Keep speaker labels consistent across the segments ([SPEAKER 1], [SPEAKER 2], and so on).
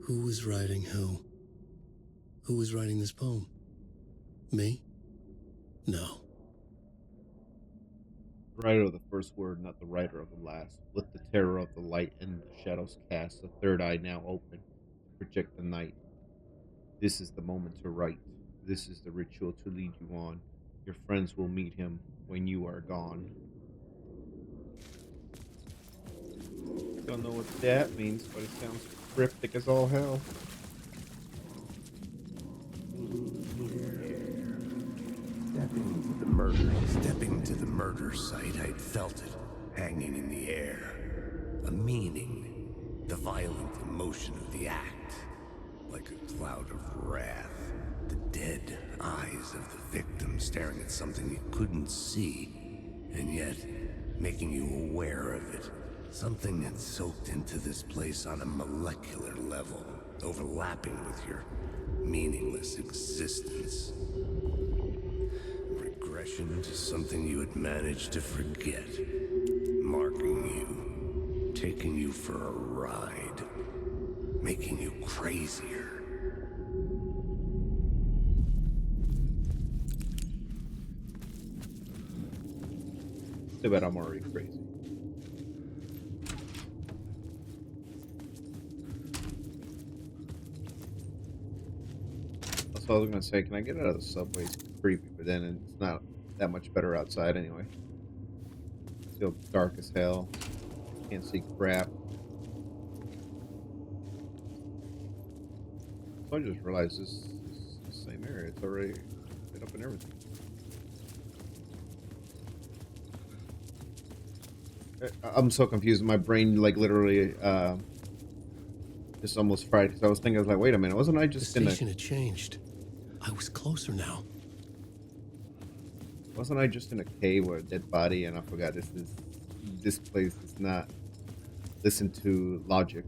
[SPEAKER 1] Who was writing who? Who was writing this poem? Me? No.
[SPEAKER 2] The writer of the first word, not the writer of the last. Let the terror of the light and the shadows cast, the third eye now open, project the night. This is the moment to write. This is the ritual to lead you on. Your friends will meet him when you are gone. Don't know what that means, but it sounds cryptic as all hell.
[SPEAKER 3] Stepping to the murder site, I'd felt it, hanging in the air. A meaning, the violent emotion of the act, like a cloud of wrath. The dead eyes of the victim staring at something you couldn't see, and yet making you aware of it. Something had soaked into this place on a molecular level, overlapping with your meaningless existence. Regression to something you had managed to forget. Marking you, taking you for a ride, making you crazier.
[SPEAKER 2] Too bad I'm already crazy. That's what I was gonna say. Can I get out of the subway? It's creepy, but then it's not that much better outside anyway. It's still dark as hell. Can't see crap. So I just realized this is the same area. It's already lit up and everything. I'm so confused. My brain, like, literally, just almost fried because I was thinking, I was like, wait a minute, wasn't I
[SPEAKER 1] The
[SPEAKER 2] just in a?
[SPEAKER 1] station had changed. I was closer now.
[SPEAKER 2] Wasn't I just in a cave with a dead body? And I forgot this place does not listen to logic.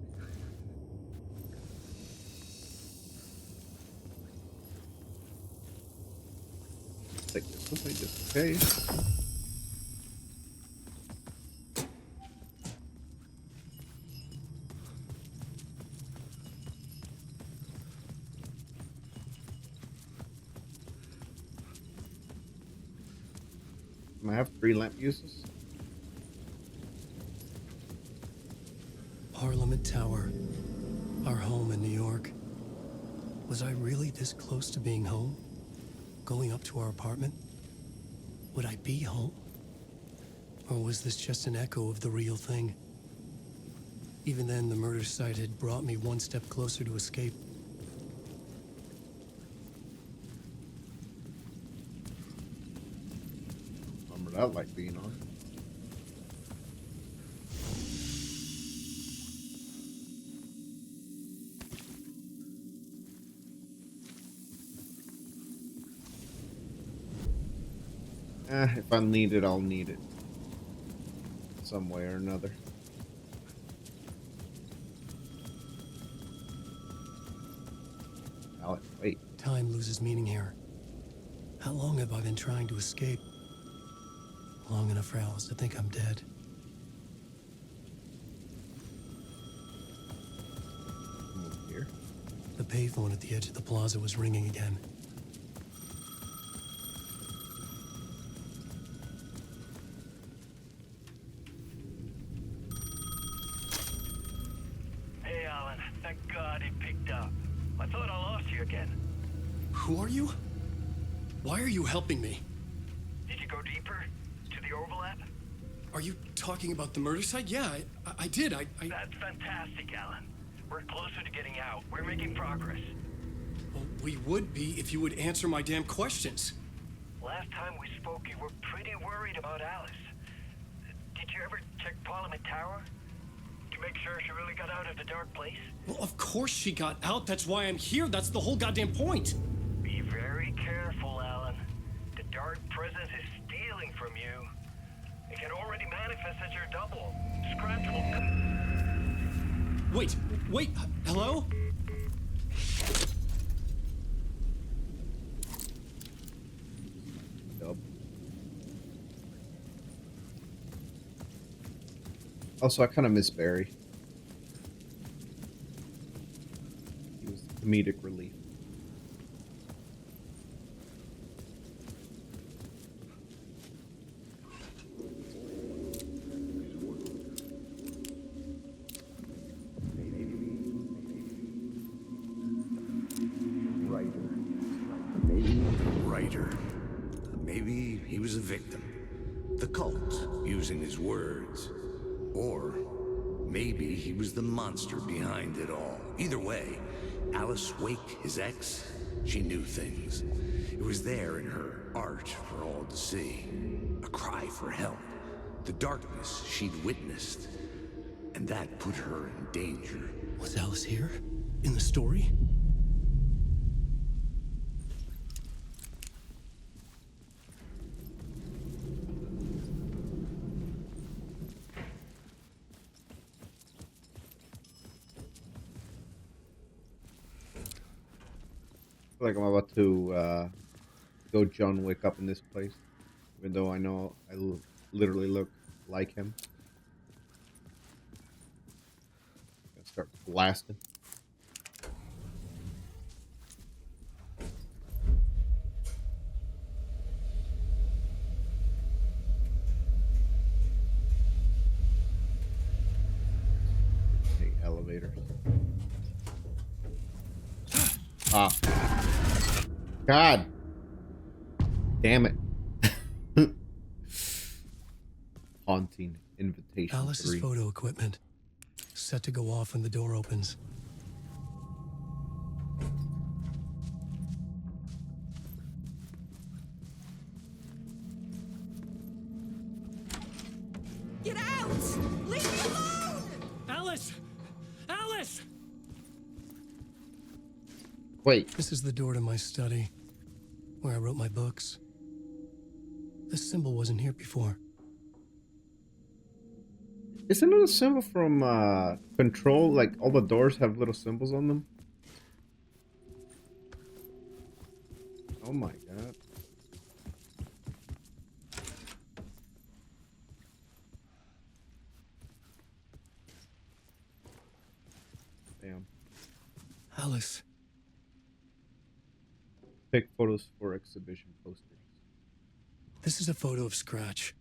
[SPEAKER 2] Like, this wasn't just a cave. I have 3 lamp uses.
[SPEAKER 1] Parliament Tower. Our home in New York. Was I really this close to being home? Going up to our apartment? Would I be home? Or was this just an echo of the real thing? Even then, the murder site had brought me one step closer to escape.
[SPEAKER 2] Remember that light being on. If I need it, I'll need it. Some way or another. Alec, wait.
[SPEAKER 1] Time loses meaning here. How long have I been trying to escape? Long enough for Alice to think I'm dead.
[SPEAKER 2] Move here.
[SPEAKER 1] The payphone at the edge of the plaza was ringing again.
[SPEAKER 4] Hey, Alan. Thank God it picked up. I thought I lost you again.
[SPEAKER 1] Who are you? Why are you helping me?
[SPEAKER 4] Did you go deeper? To the overlap?
[SPEAKER 1] Are you talking about the murder site? Yeah, I did.
[SPEAKER 4] That's fantastic, Alan. We're closer to getting out. We're making progress.
[SPEAKER 1] Well, we would be if you would answer my damn questions.
[SPEAKER 4] Last time we spoke, you were pretty worried about Alice. Did you ever check Parliament Tower? To make sure she really got out of the dark place?
[SPEAKER 1] Well, of course she got out. That's why I'm here. That's the whole goddamn point.
[SPEAKER 4] Be very careful, Alan. The dark presence is stealing from you. It can already manifest as your double. Scratch will come.
[SPEAKER 1] Wait, hello?
[SPEAKER 2] Yup. Also, I kind of miss Barry. comedic relief.
[SPEAKER 3] Writer. Maybe he was a victim. The cult, using his words. Or maybe he was the monster behind it all. Either way, Alice Wake, his ex, she knew things. It was there in her art for all to see. A cry for help. The darkness she'd witnessed. And that put her in danger.
[SPEAKER 1] Was Alice here? In the story?
[SPEAKER 2] I feel like I'm about to go John Wick up in this place, even though I know I literally look like him. Gonna start blasting. Take elevators. Ah. God. Damn it. Haunting invitation.
[SPEAKER 1] Alice's
[SPEAKER 2] 3.
[SPEAKER 1] photo equipment. Set to go off when the door opens.
[SPEAKER 5] Get out! Leave me alone!
[SPEAKER 1] Alice! Alice!
[SPEAKER 2] Wait.
[SPEAKER 1] This is the door to my study, where I wrote my books. This symbol wasn't here before.
[SPEAKER 2] Isn't it a symbol from Control? Like all the doors have little symbols on them? Oh my god. Damn.
[SPEAKER 1] Alice.
[SPEAKER 2] Pick photos for exhibition posters.
[SPEAKER 1] This is a photo of Scratch.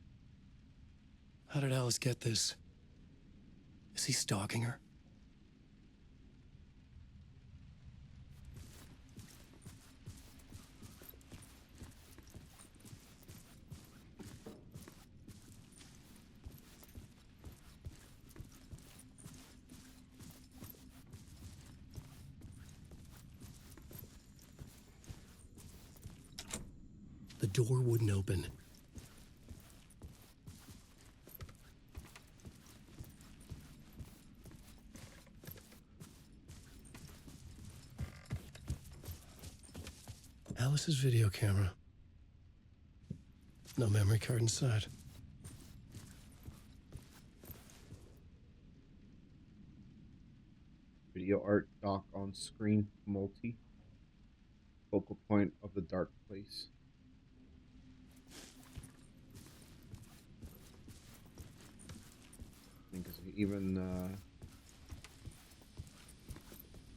[SPEAKER 1] How did Alice get this? Is he stalking her? The door wouldn't open. Alice's video camera. No memory card inside.
[SPEAKER 2] Video art dock on screen multi. Focal point of the dark place. Because even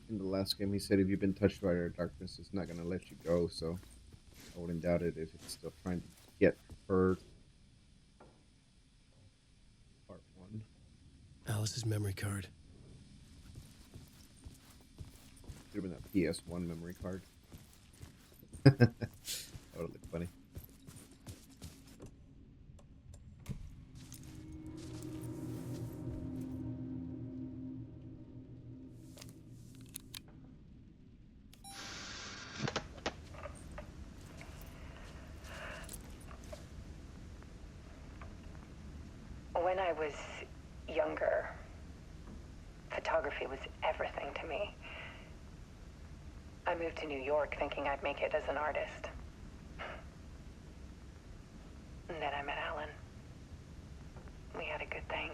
[SPEAKER 2] in the last game he said if you've been touched by your darkness it's not going to let you go, so I wouldn't doubt it if it's still trying to get her. Part 1.
[SPEAKER 1] Alice's memory card.
[SPEAKER 2] Should have been that PS1 memory card. That would look funny.
[SPEAKER 6] When I was younger, photography was everything to me. I moved to New York thinking I'd make it as an artist. And then I met Alan. We had a good thing.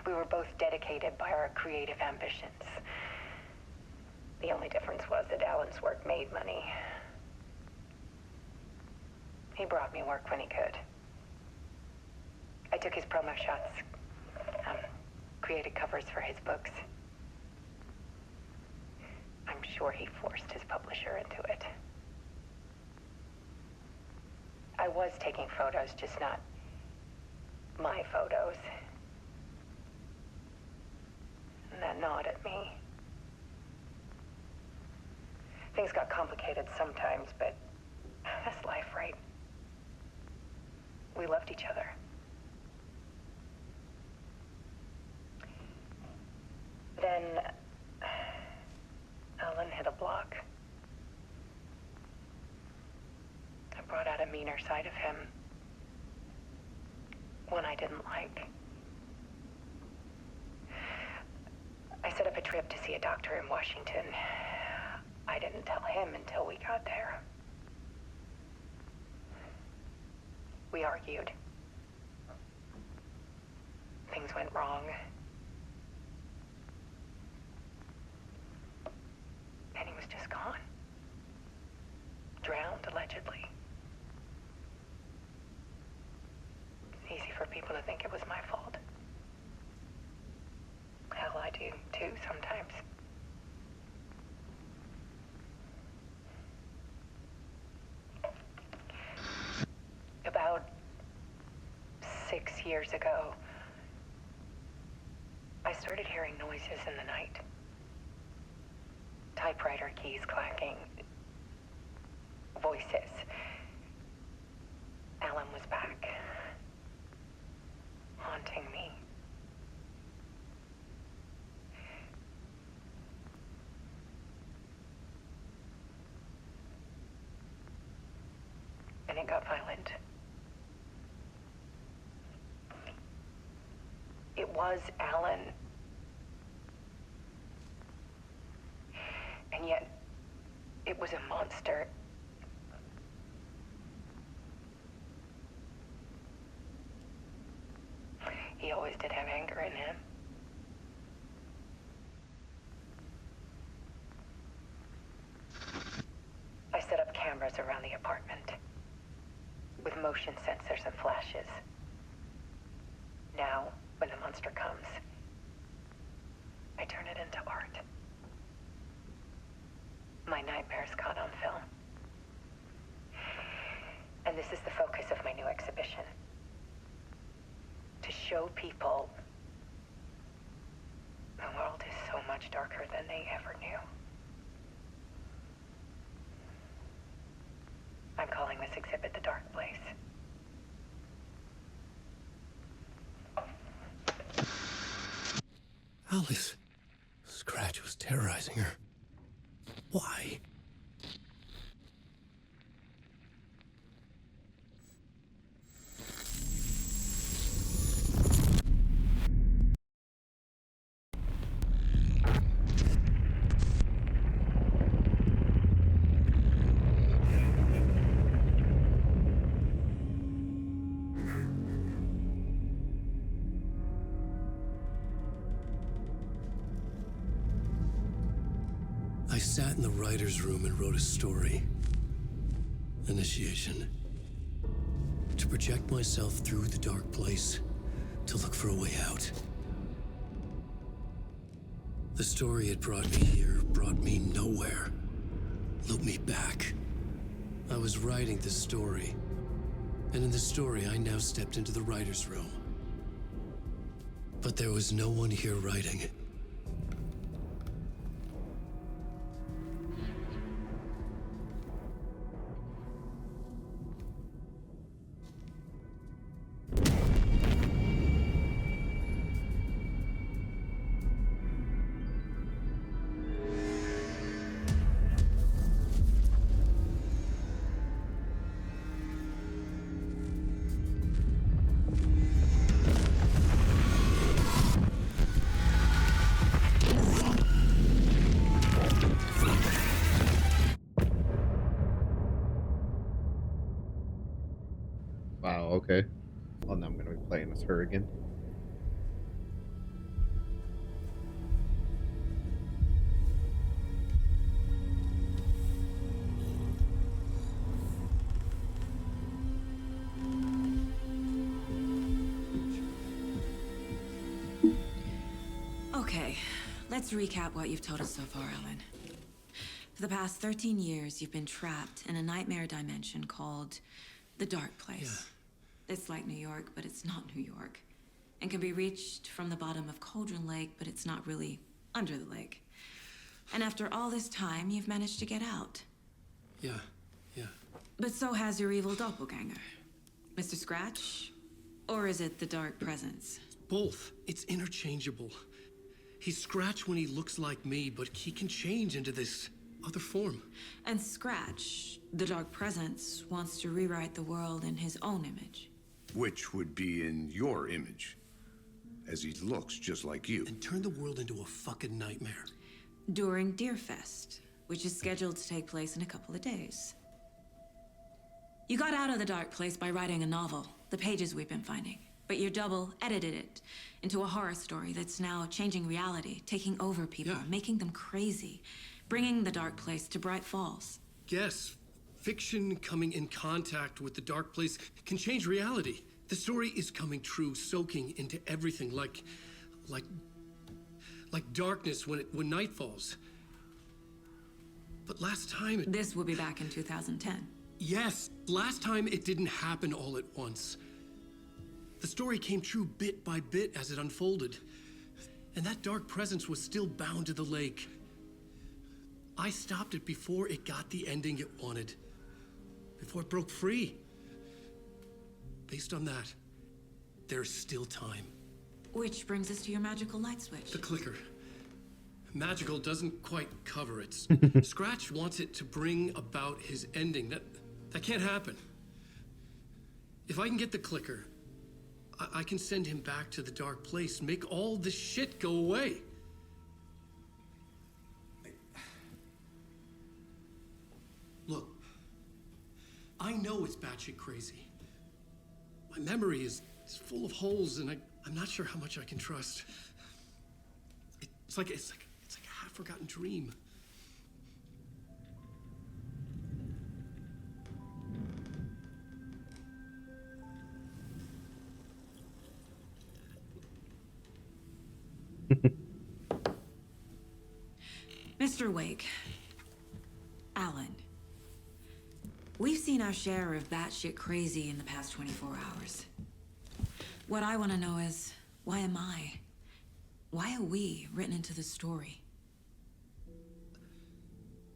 [SPEAKER 6] We were both dedicated by our creative ambitions. The only difference was that Alan's work made money. He brought me work when he could. I took his promo shots, created covers for his books. sure he forced his publisher into it. I was taking photos, just not my photos. And that gnawed at me. Things got complicated sometimes, but that's life, right? We loved each other. Then Alan hit a block. I brought out a meaner side of him. One I didn't like. I set up a trip to see a doctor in Washington. I didn't tell him until we got there. We argued. Things went wrong. And he was just gone. Drowned, allegedly. It's easy for people to think it was my fault. Hell, I do too sometimes. About 6 years ago, I started hearing noises in the night. Typewriter keys clacking. Voices. Alan was back. Haunting me. And it got violent. It was Alan. And yet, it was a monster. He always did have anger in him. I set up cameras around the apartment with motion sensors and flashes. Now, when the monster comes, I turn it into art. My nightmares caught on film. And this is the focus of my new exhibition. To show people the world is so much darker than they ever knew. I'm calling this exhibit The Dark Place.
[SPEAKER 1] Alice. Scratch was terrorizing her. Why? I sat in the writer's room and wrote a story. Initiation. To project myself through the dark place, to look for a way out. The story had brought me here, brought me nowhere. Looped me back. I was writing the story. And in the story, I now stepped into the writer's room. But there was no one here writing it.
[SPEAKER 2] Wow, okay. Well, now I'm going to be playing as her again.
[SPEAKER 5] Okay, let's recap what you've told us so far, Alan.
[SPEAKER 7] For the past 13 years, you've been trapped in a nightmare dimension called the Dark Place. It's like New York, but it's not New York. And can be reached from the bottom of Cauldron Lake, but it's not really under the lake. And after all this time, you've managed to get out.
[SPEAKER 1] Yeah.
[SPEAKER 7] But so has your evil doppelganger. Mr. Scratch? Or is it the Dark Presence?
[SPEAKER 1] Both. It's interchangeable. He's Scratch when he looks like me, but he can change into this other form.
[SPEAKER 7] And Scratch, the Dark Presence, wants to rewrite the world in his own image.
[SPEAKER 3] Which would be in your image, as he looks just like you.
[SPEAKER 1] And turn the world into a fucking nightmare.
[SPEAKER 7] During Deerfest, which is scheduled to take place in a couple of days. You got out of the Dark Place by writing a novel, the pages we've been finding. But your double edited it into a horror story that's now changing reality, taking over people, making them crazy, bringing the Dark Place to Bright Falls.
[SPEAKER 1] Yes, fiction coming in contact with the Dark Place can change reality. The story is coming true, soaking into everything like darkness when night falls. But last time...
[SPEAKER 7] This will be back in 2010.
[SPEAKER 1] Yes, last time it didn't happen all at once. The story came true bit by bit as it unfolded. And that dark presence was still bound to the lake. I stopped it before it got the ending it wanted. Before it broke free. Based on that, there's still time.
[SPEAKER 7] Which brings us to your magical light switch.
[SPEAKER 1] The clicker. Magical doesn't quite cover it. Scratch wants it to bring about his ending. That can't happen. If I can get the clicker, I can send him back to the Dark Place, make all this shit go away. Look, I know it's batshit crazy. My memory is full of holes, and I'm not sure how much I can trust. It's like a half-forgotten dream.
[SPEAKER 7] Mr. Wake, Alan, we've seen our share of batshit crazy in the past 24 hours. What I want to know is, why am I? Why are we written into the story?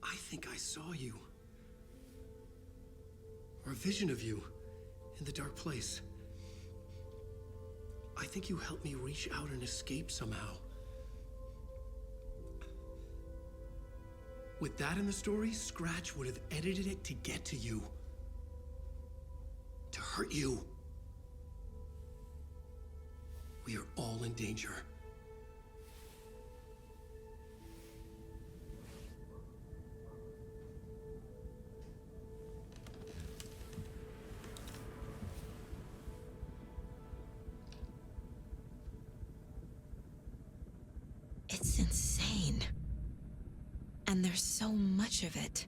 [SPEAKER 1] I think I saw you. Or a vision of you in the Dark Place. I think you helped me reach out and escape somehow. With that in the story, Scratch would have edited it to get to you. To hurt you. We are all in danger.
[SPEAKER 7] It's insane. And there's so much of it.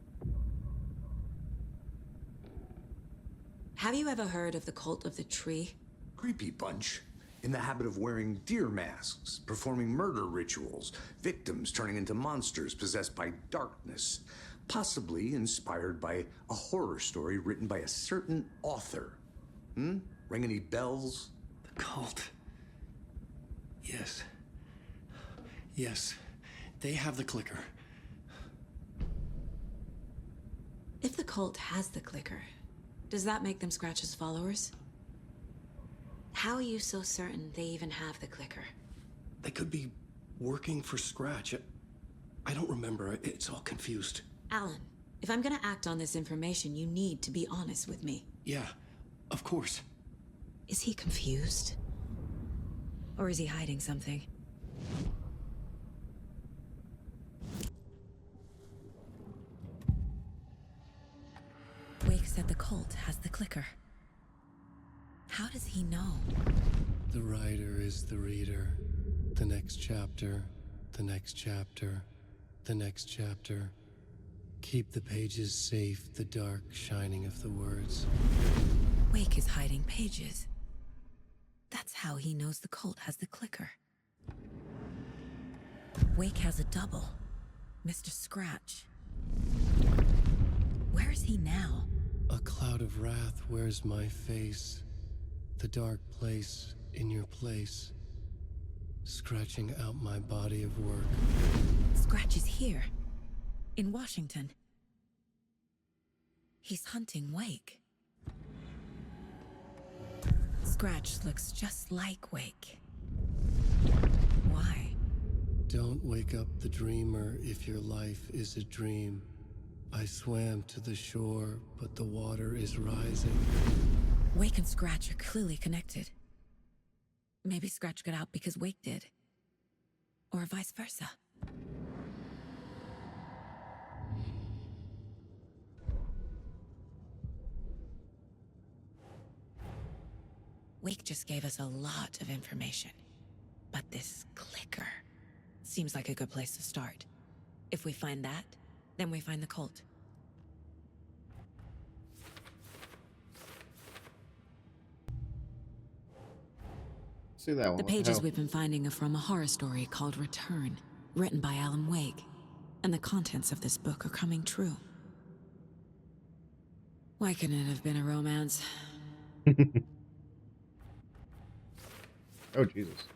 [SPEAKER 7] Have you ever heard of the cult of the tree?
[SPEAKER 3] Creepy bunch. In the habit of wearing deer masks, performing murder rituals, victims turning into monsters possessed by darkness, possibly inspired by a horror story written by a certain author. Ring any bells?
[SPEAKER 1] The cult. Yes. Yes. They have the clicker.
[SPEAKER 7] If the cult has the clicker, does that make them Scratch's followers? How are you so certain they even have the clicker?
[SPEAKER 1] They could be working for Scratch. I don't remember. It's all confused.
[SPEAKER 7] Alan, if I'm gonna act on this information, you need to be honest with me.
[SPEAKER 1] Yeah, of course.
[SPEAKER 7] Is he confused? Or is he hiding something? Wake said the cult has the clicker. How does he know?
[SPEAKER 1] The writer is the reader. The next chapter, the next chapter, the next chapter. Keep the pages safe, the dark shining of the words.
[SPEAKER 7] Wake is hiding pages. That's how he knows the cult has the clicker. Wake has a double. Mr. Scratch. Where is he now?
[SPEAKER 1] A cloud of wrath wears my face, the dark place in your place, scratching out my body of work.
[SPEAKER 7] Scratch is here, in Washington. He's hunting Wake. Scratch looks just like Wake. Why?
[SPEAKER 1] Don't wake up the dreamer if your life is a dream. I swam to the shore, but the water is rising.
[SPEAKER 7] Wake and Scratch are clearly connected. Maybe Scratch got out because Wake did. Or vice versa. Wake just gave us a lot of information. But this clicker seems like a good place to start. If we find that, then we find the cult.
[SPEAKER 2] See that one.
[SPEAKER 7] The
[SPEAKER 2] what
[SPEAKER 7] pages
[SPEAKER 2] hell?
[SPEAKER 7] we've been finding are from a horror story called Return, written by Alan Wake. And the contents of this book are coming true. Why couldn't it have been a romance?
[SPEAKER 2] Oh, Jesus.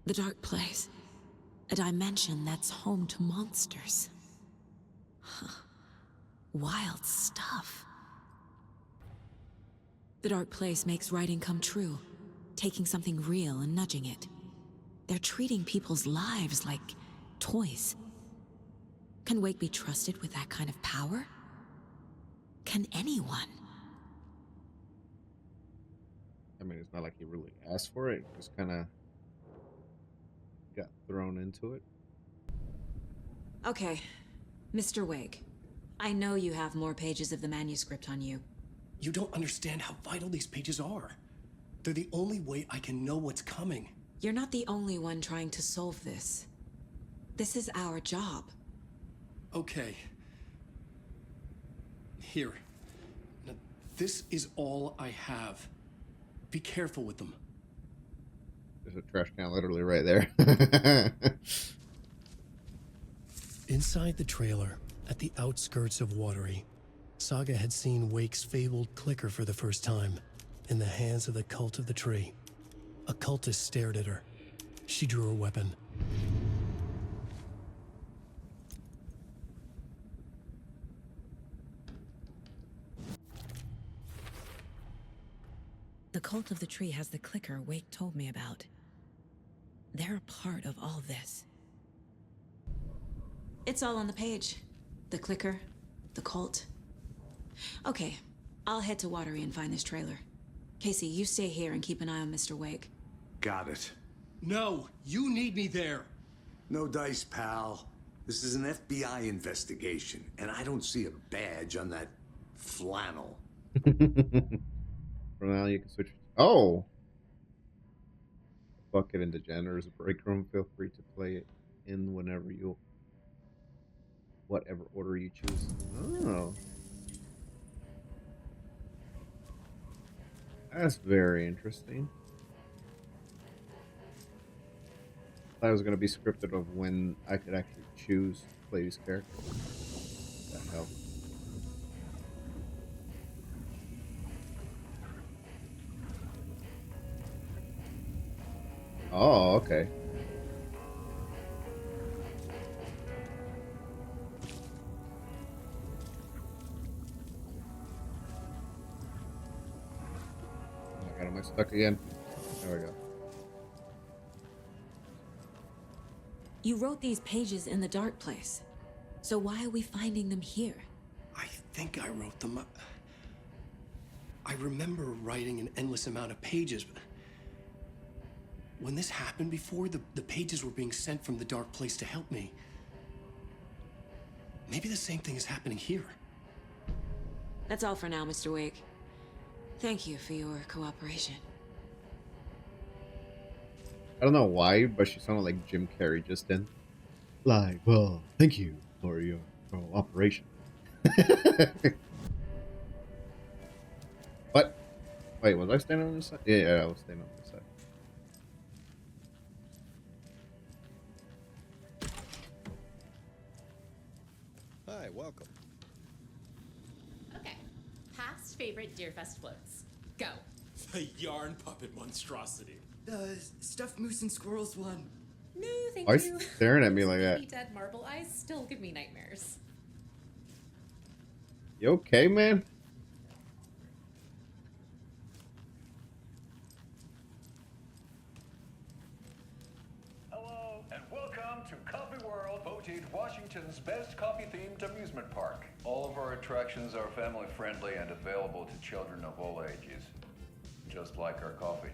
[SPEAKER 7] The dark place. A dimension that's home to monsters. Huh. Wild stuff. The dark place makes writing come true, taking something real and nudging it. They're treating people's lives like toys. Can Wake be trusted with that kind of power? Can anyone?
[SPEAKER 2] I mean, it's not like he really asked for it. He just kind of got thrown into it.
[SPEAKER 7] Okay, Mr. Wake. I know you have more pages of the manuscript on you.
[SPEAKER 1] You don't understand how vital these pages are. They're the only way I can know what's coming.
[SPEAKER 7] You're not the only one trying to solve this. This is our job.
[SPEAKER 1] Okay. Here. Now, this is all I have. Be careful with them.
[SPEAKER 2] There's a trash can literally right there.
[SPEAKER 1] Inside the trailer, at the outskirts of Watery, Saga had seen Wake's fabled clicker for the first time, in the hands of the Cult of the Tree. A cultist stared at her. She drew her weapon.
[SPEAKER 7] The Cult of the Tree has the clicker Wake told me about. They're a part of all this. It's all on the page. The clicker, the cult. Okay, I'll head to Watery and find this trailer. Casey, you stay here and keep an eye on Mr. Wake.
[SPEAKER 3] Got it.
[SPEAKER 1] No, you need me there.
[SPEAKER 3] No dice, pal. This is an FBI investigation, and I don't see a badge on that flannel.
[SPEAKER 2] For now, you can switch. Oh! Bucket in the janitor's break room. Feel free to play it in whenever you. Whatever order you choose. Oh. That's very interesting. I thought it was going to be scripted of when I could actually choose to play these characters. That helped. Oh, okay. Oh my god, am I stuck again? There we go.
[SPEAKER 7] You wrote these pages in the dark place. So why are we finding them here?
[SPEAKER 1] I think I wrote them. I remember writing an endless amount of pages, but when this happened before, the pages were being sent from the dark place to help me. Maybe the same thing is happening here.
[SPEAKER 7] That's all for now, Mr. Wake. Thank you for your cooperation.
[SPEAKER 2] I don't know why, but she sounded like Jim Carrey just then. Like, well, thank you for your cooperation. What? Wait, was I standing on this side? Yeah, I was standing on this side.
[SPEAKER 8] favorite Deerfest floats. Go.
[SPEAKER 9] The yarn puppet monstrosity.
[SPEAKER 5] The stuffed moose and squirrels one.
[SPEAKER 8] No, thank
[SPEAKER 2] Why are
[SPEAKER 8] you.
[SPEAKER 2] you staring at me
[SPEAKER 8] Those
[SPEAKER 2] like that?
[SPEAKER 8] baby dead marble eyes still give me nightmares.
[SPEAKER 2] You okay, man?
[SPEAKER 4] Hello, and welcome to Coffee World, voted Washington's best coffee-themed amusement park. All of our attractions are family-friendly and available to children of all ages, just like our coffee.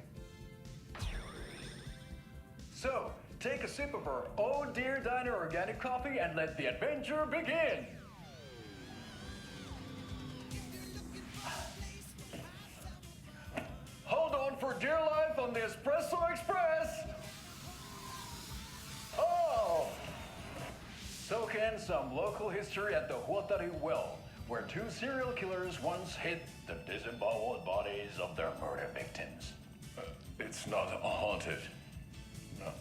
[SPEAKER 4] So, take a sip of our Oh Dear Diner organic coffee and let the adventure begin! Hold on for dear life on the Espresso Express! Oh! Soak in some local history at the Huatari Well, where two serial killers once hid the disemboweled bodies of their murder victims. It's not haunted. No.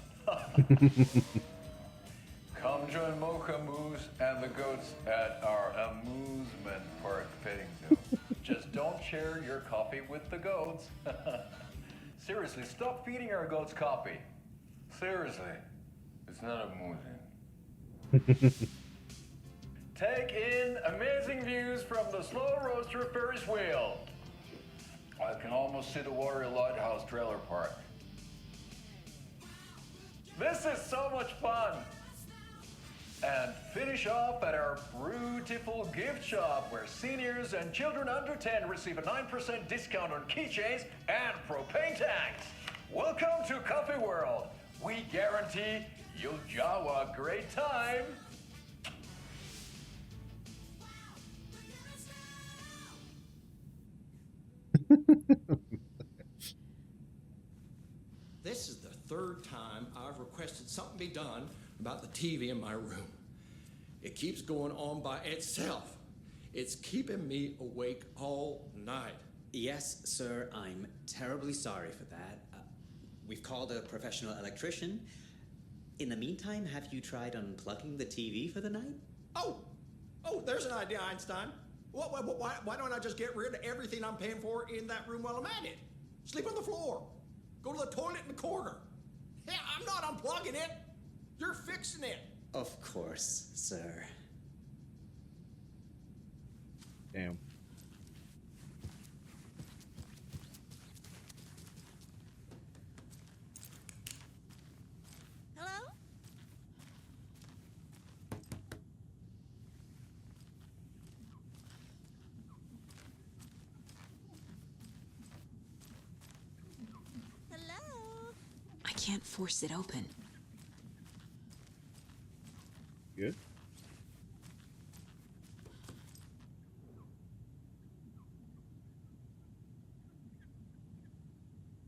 [SPEAKER 4] Come join Mocha Moose and the goats at our amusement park petting zoo. Just don't share your coffee with the goats. Seriously, stop feeding our goats coffee. Seriously, it's not amusing. Take in amazing views from the Slow Roaster Ferris wheel. I can almost see the Warrior Lighthouse trailer park. This is so much fun! And finish off at our beautiful gift shop where seniors and children under 10 receive a 9% discount on keychains and propane tanks. Welcome to Coffee World. We guarantee you'll have a great time.
[SPEAKER 9] This is the third time I've requested something be done about the TV in my room. It keeps going on by itself. It's keeping me awake all night.
[SPEAKER 10] Yes, sir, I'm terribly sorry for that. We've called a professional electrician. In the meantime, have you tried unplugging the TV for the night?
[SPEAKER 9] Oh, there's an idea, Einstein. Why don't I just get rid of everything I'm paying for in that room while I'm at it? Sleep on the floor. Go to the toilet in the corner. Hey, I'm not unplugging it. You're fixing it.
[SPEAKER 10] Of course, sir.
[SPEAKER 2] Damn.
[SPEAKER 5] Hello? Hello?
[SPEAKER 7] I can't force it open.
[SPEAKER 2] Good.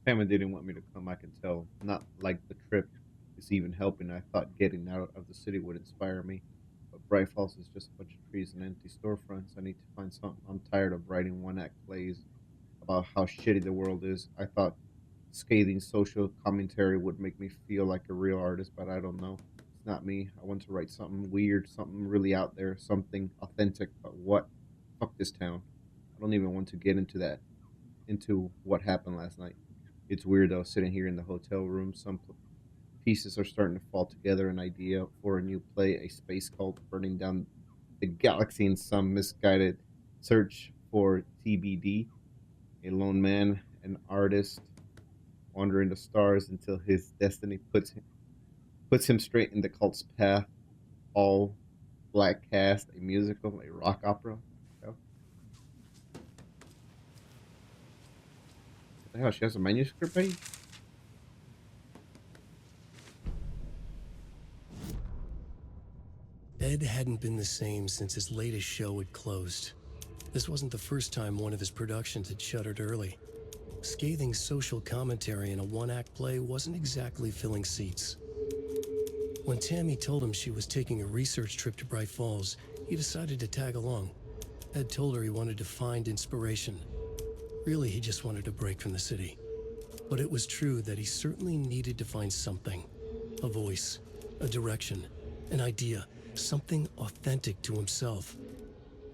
[SPEAKER 2] Pamela didn't want me to come, I can tell. Not like the trip is even helping. I thought getting out of the city would inspire me. But Bright Falls is just a bunch of trees and empty storefronts. I need to find something. I'm tired of writing one-act plays about how shitty the world is. I thought scathing social commentary would make me feel like a real artist, but I don't know. It's not me. I want to write something weird, something really out there, something authentic. But what? Fuck this town. I don't even want to get into what happened last night. It's weird though, sitting here in the hotel room. Some pieces are starting to fall together. An idea for a new play, a space cult burning down the galaxy in some misguided search for TBD. A lone man, an artist, wandering the stars until his destiny puts him straight in the cult's path. All black cast, a musical, a rock opera. What the hell? She has a manuscript page?
[SPEAKER 1] Ed hadn't been the same since his latest show had closed. This wasn't the first time one of his productions had shuttered early. Scathing social commentary in a one-act play wasn't exactly filling seats. When Tammy told him she was taking a research trip to Bright Falls, he decided to tag along. Ed told her he wanted to find inspiration. Really, he just wanted a break from the city. But it was true that he certainly needed to find something. A voice, a direction, an idea, something authentic to himself.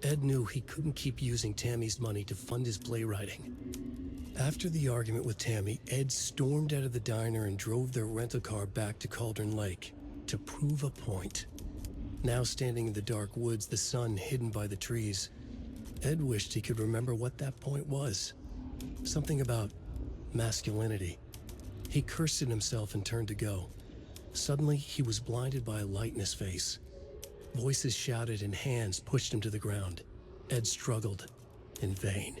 [SPEAKER 1] Ed knew he couldn't keep using Tammy's money to fund his playwriting. After the argument with Tammy, Ed stormed out of the diner and drove their rental car back to Cauldron Lake to prove a point. Now standing in the dark woods, the sun hidden by the trees, Ed wished he could remember what that point was. Something about masculinity. He cursed at himself and turned to go. Suddenly, he was blinded by a light in his face. Voices shouted and hands pushed him to the ground. Ed struggled in vain.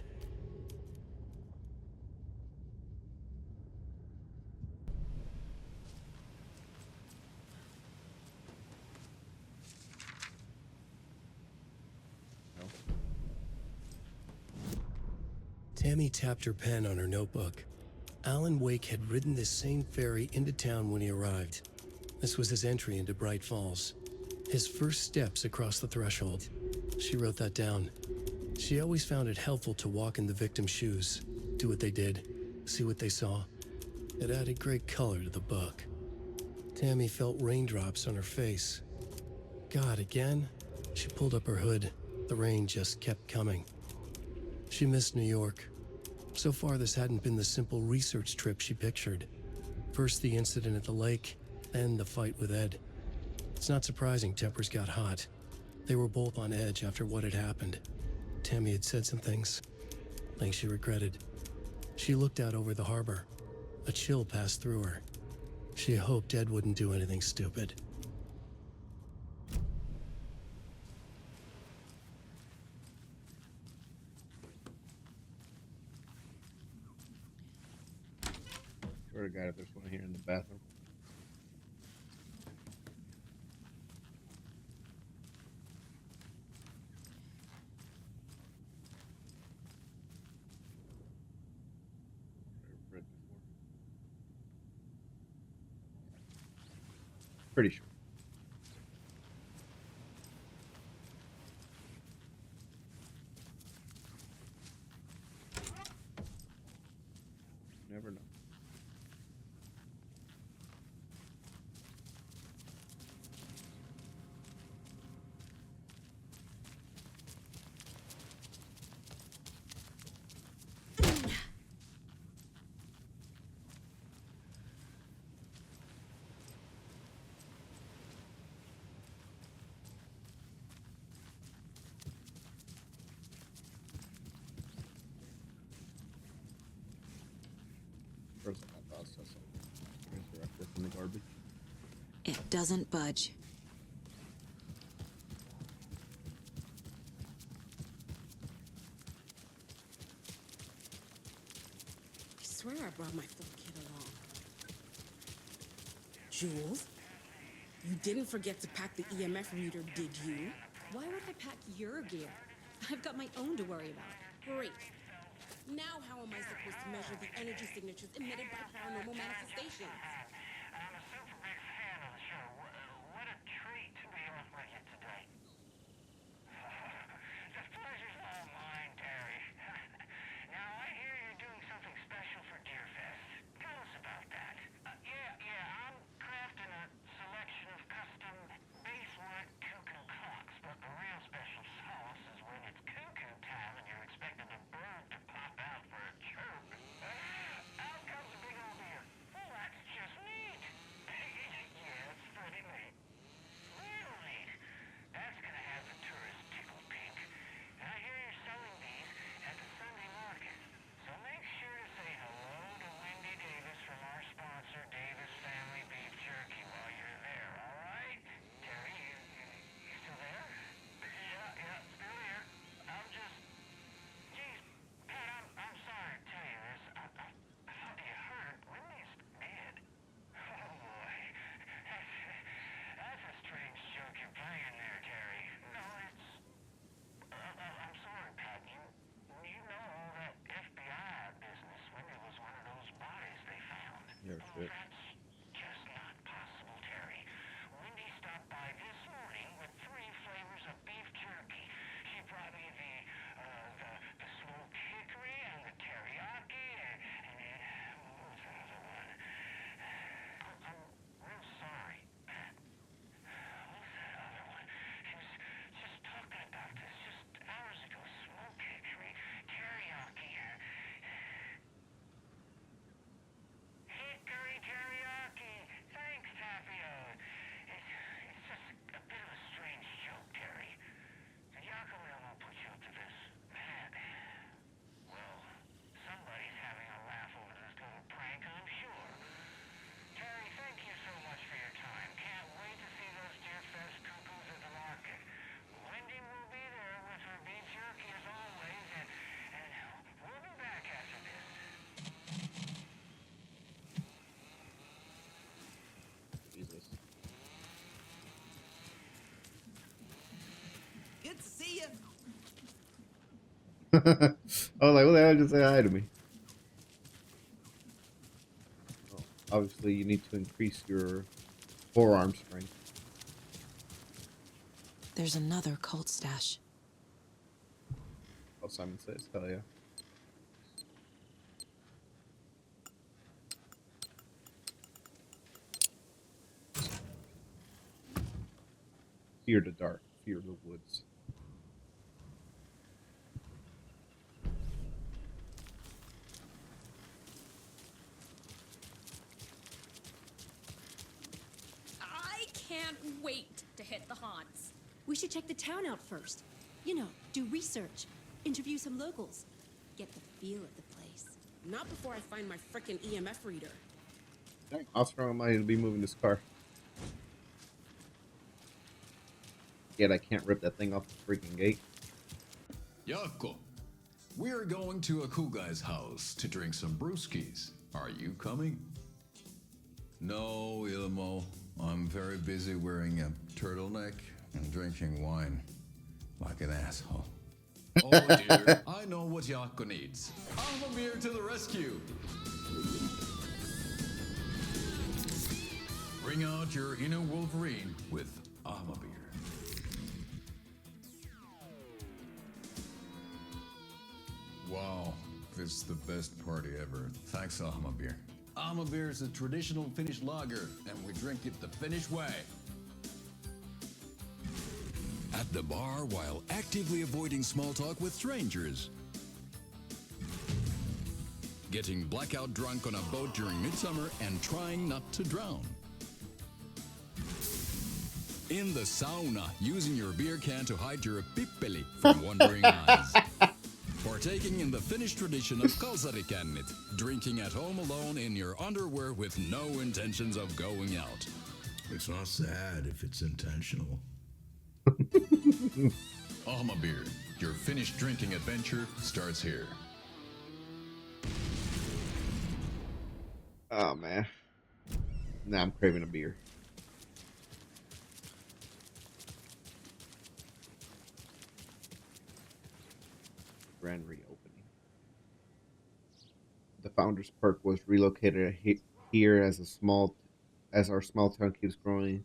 [SPEAKER 1] Tammy tapped her pen on her notebook. Alan Wake had ridden this same ferry into town when he arrived. This was his entry into Bright Falls. His first steps across the threshold. She wrote that down. She always found it helpful to walk in the victim's shoes, do what they did, see what they saw. It added great color to the book. Tammy felt raindrops on her face. God, again? She pulled up her hood. The rain just kept coming. She missed New York. So far, this hadn't been the simple research trip she pictured. First the incident at the lake, then the fight with Ed. It's not surprising tempers got hot. They were both on edge after what had happened. Tammy had said some things she regretted. She looked out over the harbor. A chill passed through her. She hoped Ed wouldn't do anything stupid.
[SPEAKER 2] Swear to God, if there's one here in the bathroom. I've read before. Pretty sure. Never know. First, I thought I saw something. Resurrected from the garbage.
[SPEAKER 7] It doesn't budge.
[SPEAKER 11] I swear I brought my full kit along. Jules, you didn't forget to pack the EMF reader, did you?
[SPEAKER 8] Why would I pack your gear? I've got my own to worry about.
[SPEAKER 11] Great. Now how am I supposed to measure the energy signatures emitted by paranormal manifestations?
[SPEAKER 12] I'm a super big fan of the show. What a treat to be on with you today. The pleasure's all mine, Terry. Now, I hear you're doing something special for Deerfest. Tell us about that. Yeah, I'm crafting a selection of custom basewood cuckoo clocks, but the real special sauce is when it's cuckoo time and you're expecting a bird to pop out for a chirp. Out comes a big old deer. Well, that's just neat. Yeah, it's pretty neat. Real neat. That's gonna have the tourists tickled pink. And I hear you're selling these at the Sunday market. So make sure to say hello to Wendy Davis from our sponsor, Davis Family Beef Jerky, while you're there, all right? Terry, you still there? Yeah, still here. I'm just... Geez, Pat, I'm sorry to tell you this. I thought you heard Wendy's dead. Oh, boy. That's a strange joke you're playing there, Terry. No, it's... I'm sorry, Pat. You know all that FBI business. Wendy was one of those bodies they found.
[SPEAKER 2] Yeah,
[SPEAKER 12] Oh,
[SPEAKER 2] shit.
[SPEAKER 12] that's just not possible, Terry. Wendy stopped by this morning with 3 flavors of beef jerky. She brought me the smoked hickory and the teriyaki and what was the other one? I'm real sorry, Pat. What was that other one? She was just talking about this just
[SPEAKER 2] was like, what the hell just say hi to me? Well, obviously, you need to increase your forearm strength.
[SPEAKER 7] There's another cult stash.
[SPEAKER 2] Oh, Simon says, hell yeah. Fear the dark, fear the woods.
[SPEAKER 11] I can't wait to hit the haunts.
[SPEAKER 8] We should check the town out first. You know, do research, interview some locals, get the feel of the place.
[SPEAKER 11] Not before I find my frickin' EMF reader.
[SPEAKER 2] Dang, how strong am I to be moving this car? Yet I can't rip that thing off the freaking gate.
[SPEAKER 4] Jaakko, we're going to a cool guy's house to drink some brewskis. Are you coming? No, Ilmo. I'm very busy wearing a turtleneck and drinking wine like an asshole. Oh dear, I know what Jaakko needs. I'm a beer to the rescue. Bring out your inner Wolverine with Beer. Wow, this is the best party ever. Thanks, Beer. Beer is a traditional Finnish lager, and we drink it the Finnish way.
[SPEAKER 13] At the bar while actively avoiding small talk with strangers. Getting blackout drunk on a boat during midsummer and trying not to drown. In the sauna, using your beer can to hide your pippeli from wandering eyes. Partaking in the Finnish tradition of kalsarikännit, drinking at home alone in your underwear with no intentions of going out.
[SPEAKER 14] It's not sad if it's intentional.
[SPEAKER 4] Beer, your Finnish drinking adventure starts here.
[SPEAKER 2] Oh man. Now I'm craving a beer. Grand reopening. The Founders Park was relocated here as our small town keeps growing.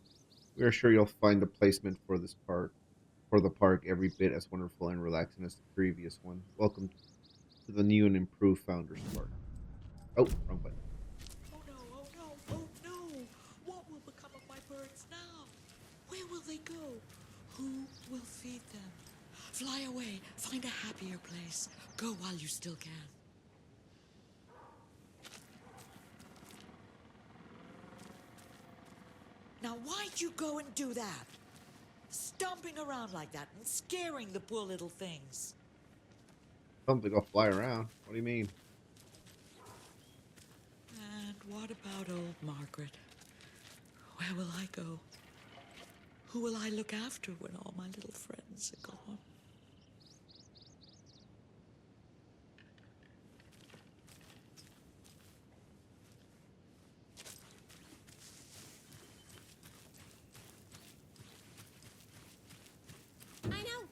[SPEAKER 2] We are sure you'll find a placement for the park every bit as wonderful and relaxing as the previous one. Welcome to the new and improved Founders Park. Oh, wrong button.
[SPEAKER 15] Oh no, oh no, oh no! What will become of my birds now? Where will they go? Who will feed them? Fly away, find a happier place. Go while you still can. Now why'd you go and do that? Stomping around like that and scaring the poor little things.
[SPEAKER 2] Tell them to go fly around. What do you mean?
[SPEAKER 15] And what about old Margaret? Where will I go? Who will I look after when all my little friends are gone?
[SPEAKER 16] I know.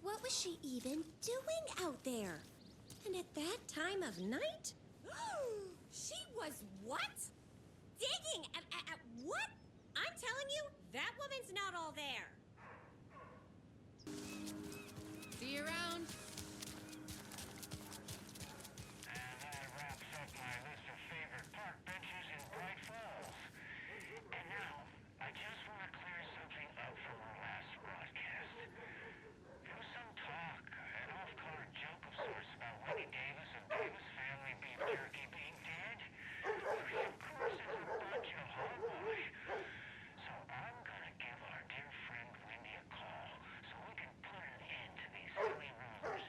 [SPEAKER 16] What was she even doing out there? And at that time of night?
[SPEAKER 11] She was what? Digging at what? I'm telling you, that woman's not all there. See you around.
[SPEAKER 12] And that wraps up my list of favorite park benches in Bright Falls. And now, I just want to clear something up from our last broadcast. There was some talk, an off-color joke of sorts about Winnie Davis and Davis family beef jerky being dead. Which of course is a bunch of hogwash. So I'm gonna give our dear friend Wendy a call so we can put an end to these silly rumors.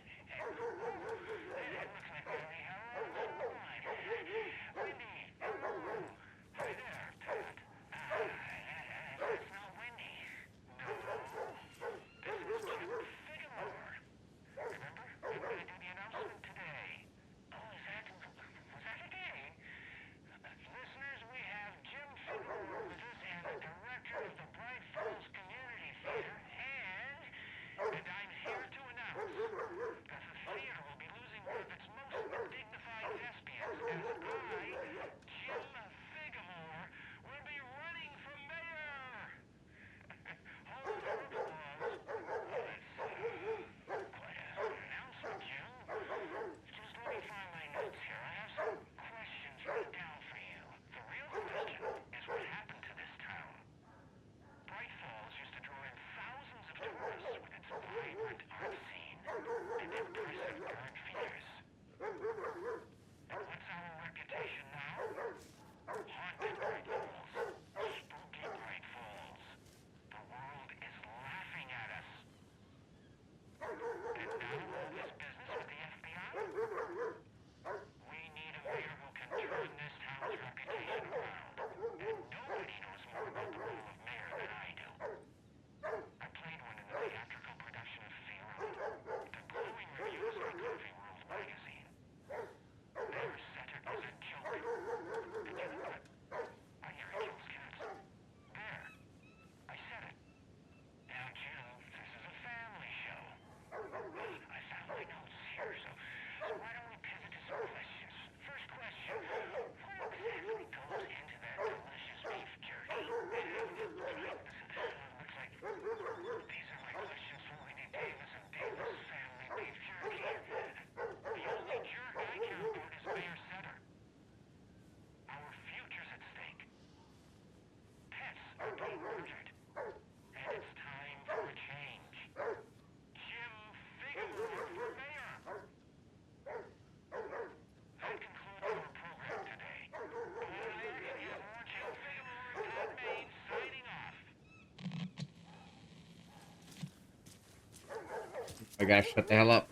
[SPEAKER 2] I gotta shut the hell up.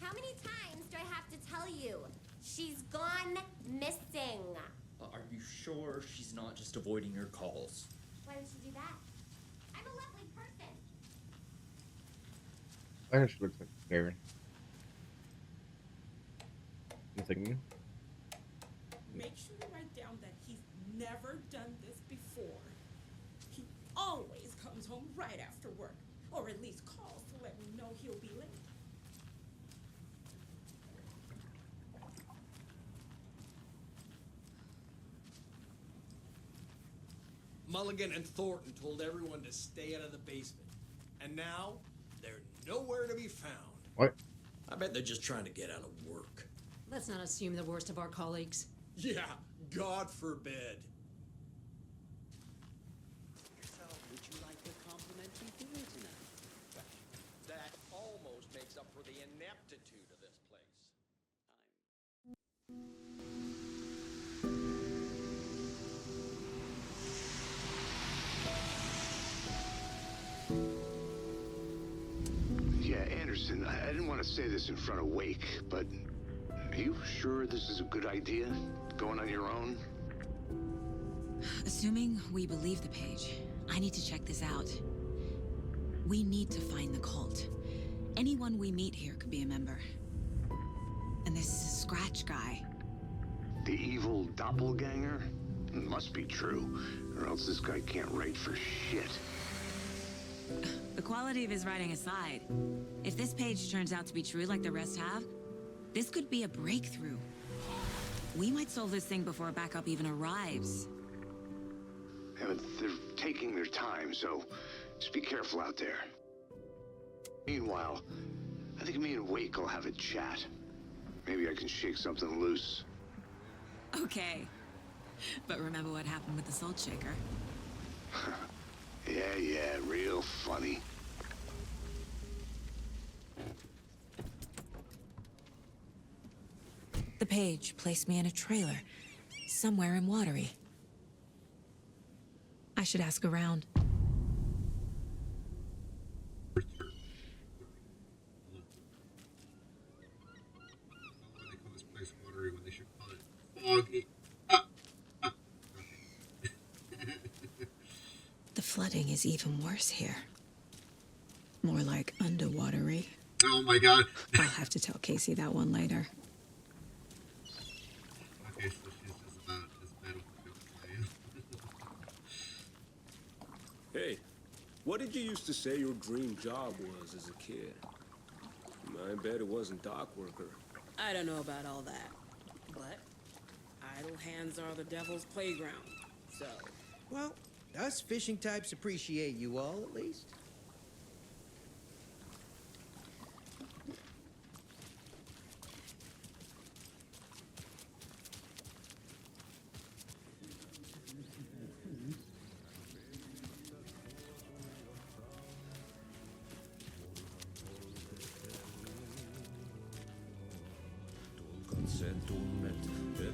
[SPEAKER 11] How many times do I have to tell you? She's gone missing.
[SPEAKER 17] Are you sure she's not just avoiding your calls?
[SPEAKER 11] Why would she do that? I'm a lovely person.
[SPEAKER 2] I guess she looks like Karen. Continue.
[SPEAKER 15] Make sure to write down that he's never done this before. He always comes home right after work, or at least calls to let me know he'll be late.
[SPEAKER 9] Mulligan and Thornton told everyone to stay out of the basement. And now, they're nowhere to be found.
[SPEAKER 2] What?
[SPEAKER 9] I bet they're just trying to get out of work.
[SPEAKER 8] Let's not assume the worst of our colleagues.
[SPEAKER 9] Yeah, God forbid.
[SPEAKER 10] Would you like a complimentary dinner tonight?
[SPEAKER 9] That almost makes up for the ineptitude of this place.
[SPEAKER 3] Yeah, Anderson, I didn't want to say this in front of Wake, but are you sure this is a good idea? Going on your own?
[SPEAKER 7] Assuming we believe the page, I need to check this out. We need to find the cult. Anyone we meet here could be a member. And this Scratch guy.
[SPEAKER 3] The evil doppelganger? Must be true, or else this guy can't write for shit.
[SPEAKER 7] The quality of his writing aside, if this page turns out to be true like the rest have, this could be a breakthrough. We might solve this thing before backup even arrives.
[SPEAKER 3] Yeah, but they're taking their time, so just be careful out there. Meanwhile, I think me and Wake will have a chat. Maybe I can shake something loose.
[SPEAKER 7] Okay. But remember what happened with the Salt Shaker?
[SPEAKER 3] Yeah, real funny.
[SPEAKER 7] The page placed me in a trailer, somewhere in Watery. I should ask around. The flooding is even worse here. More like underwatery.
[SPEAKER 2] Oh my god.
[SPEAKER 7] I'll have to tell Casey that one later.
[SPEAKER 2] Okay, so she's just about as Battlefield playing.
[SPEAKER 18] Hey, what did you used to say your dream job was as a kid? I bet it wasn't dock worker.
[SPEAKER 15] I don't know about all that, but idle hands are the devil's playground, so...
[SPEAKER 19] Well, us fishing types appreciate you all, at least.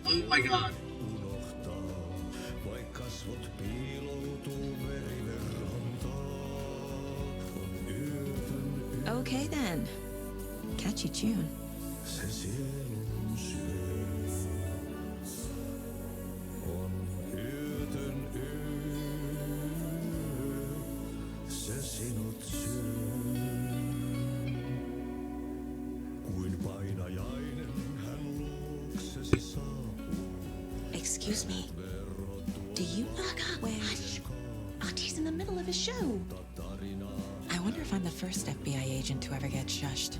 [SPEAKER 2] Oh my god.
[SPEAKER 7] Okay then. Catchy tune. Excuse me. Do you knock on? Hush. Auntie in the middle of a show. I wonder if I'm the first FBI agent to ever get shushed.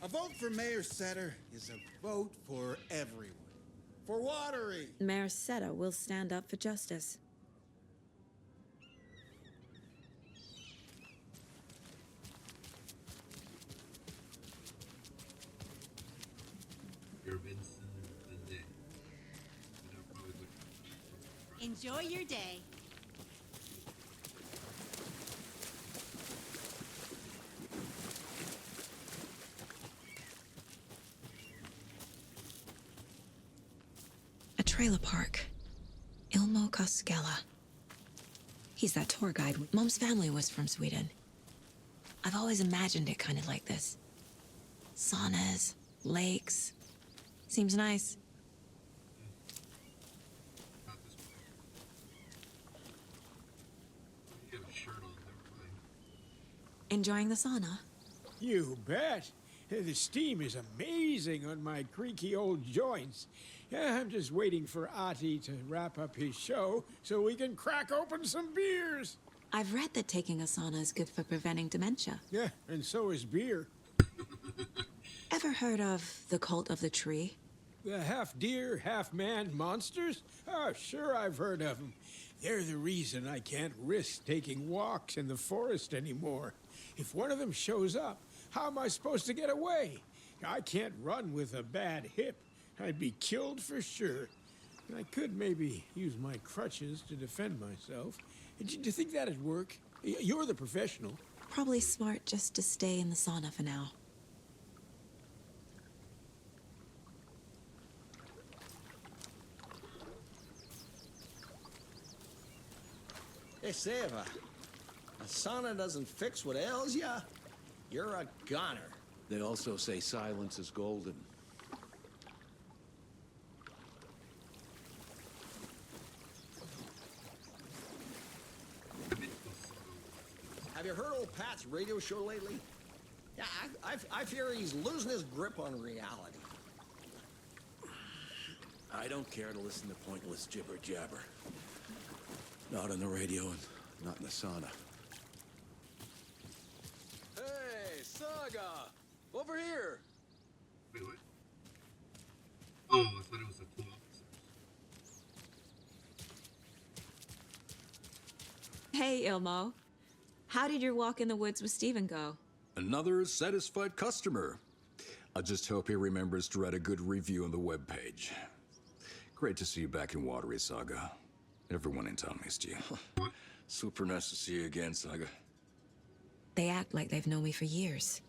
[SPEAKER 20] A vote for Mayor Setter is a vote for everyone. For Watery.
[SPEAKER 7] Mayor Seta will stand up for justice.
[SPEAKER 8] Enjoy your day.
[SPEAKER 7] A trailer park. Ilmo Koskela. He's that tour guide. Mom's family was from Sweden. I've always imagined it kind of like this. Saunas, lakes. Seems nice. Enjoying the sauna?
[SPEAKER 21] You bet. The steam is amazing on my creaky old joints. I'm just waiting for Ati to wrap up his show so we can crack open some beers.
[SPEAKER 7] I've read that taking a sauna is good for preventing dementia.
[SPEAKER 21] Yeah, and so is beer.
[SPEAKER 7] Ever heard of the cult of the tree?
[SPEAKER 21] The half-deer, half-man monsters? Oh, sure I've heard of them. They're the reason I can't risk taking walks in the forest anymore. If one of them shows up, how am I supposed to get away? I can't run with a bad hip. I'd be killed for sure. I could maybe use my crutches to defend myself. Do you think that'd work? You're the professional.
[SPEAKER 7] Probably smart just to stay in the sauna for now.
[SPEAKER 9] Hey, say if a sauna doesn't fix what ails ya, you're a goner.
[SPEAKER 22] They also say silence is golden.
[SPEAKER 9] Have you heard old Pat's radio show lately? Yeah, I fear he's losing his grip on reality.
[SPEAKER 22] I don't care to listen to pointless jibber-jabber. Not on the radio and not in the sauna.
[SPEAKER 23] Hey, Saga! Over here!
[SPEAKER 2] Wait, what? Oh, I thought it was the two officers.
[SPEAKER 7] Hey, Ilmo. How did your walk in the woods with Steven go?
[SPEAKER 13] Another satisfied customer. I just hope he remembers to write a good review on the webpage. Great to see you back in Watery, Saga. Everyone in town missed you.
[SPEAKER 22] Super nice to see you again, Saga.
[SPEAKER 7] They act like they've known me for years.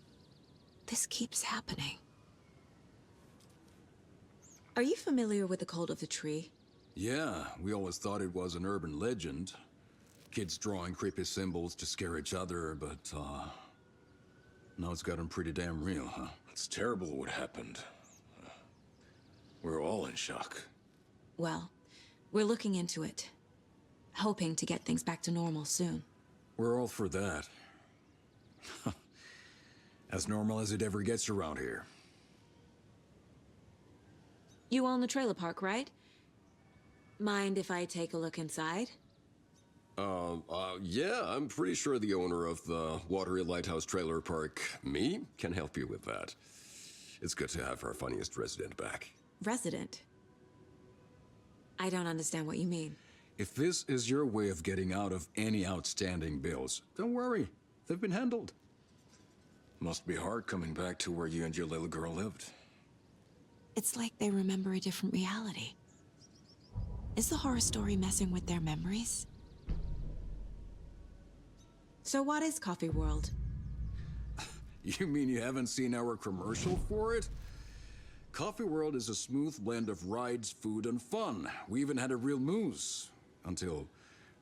[SPEAKER 7] This keeps happening. Are you familiar with the cult of the tree?
[SPEAKER 13] Yeah, we always thought it was an urban legend. Kids drawing creepy symbols to scare each other, but, now it's gotten pretty damn real, huh?
[SPEAKER 22] It's terrible what happened. We're all in shock.
[SPEAKER 7] Well, we're looking into it. Hoping to get things back to normal soon.
[SPEAKER 13] We're all for that. As normal as it ever gets around here.
[SPEAKER 7] You own the trailer park, right? Mind if I take a look inside?
[SPEAKER 24] Yeah, I'm pretty sure the owner of the Watery Lighthouse Trailer Park, me, can help you with that. It's good to have our funniest resident back.
[SPEAKER 7] Resident? I don't understand what you mean.
[SPEAKER 13] If this is your way of getting out of any outstanding bills, don't worry. They've been handled.
[SPEAKER 22] Must be hard coming back to where you and your little girl lived.
[SPEAKER 7] It's like they remember a different reality. Is the horror story messing with their memories? So what is Coffee World?
[SPEAKER 13] You mean you haven't seen our commercial for it? Coffee World is a smooth blend of rides, food, and fun. We even had a real moose. Until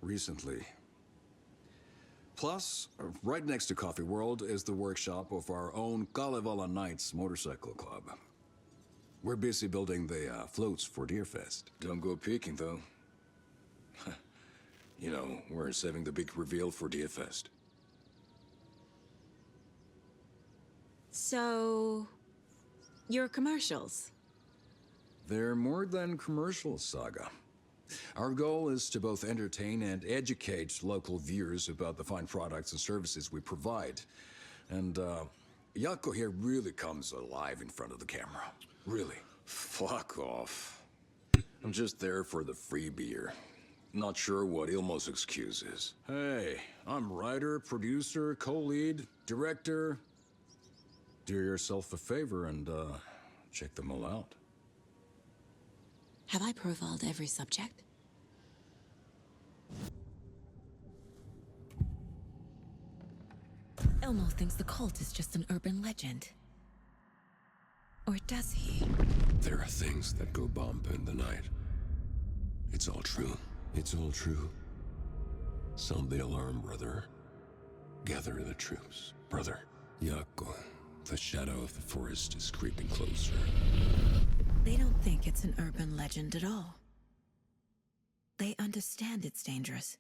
[SPEAKER 13] recently. Plus, right next to Coffee World is the workshop of our own Kalevala Knights motorcycle club. We're busy building the floats for Deerfest.
[SPEAKER 22] Don't go peeking, though. You know, we're saving the big reveal for Deerfest.
[SPEAKER 7] So, your commercials?
[SPEAKER 13] They're more than commercials, Saga. Our goal is to both entertain and educate local viewers about the fine products and services we provide. And,
[SPEAKER 24] Yako here really comes alive in front of the camera. Really. Fuck off. I'm just there for the free beer. Not sure what Ilmo's excuse is. Hey, I'm writer, producer, co-lead, director. Do yourself a favor and, check them all out.
[SPEAKER 7] Have I profiled every subject? Elmo thinks the cult is just an urban legend. Or does he?
[SPEAKER 24] There are things that go bump in the night. It's all true. It's all true. Sound the alarm, brother. Gather the troops, brother. Yako, the shadow of the forest is creeping closer.
[SPEAKER 7] They don't think it's an urban legend at all. They understand it's dangerous.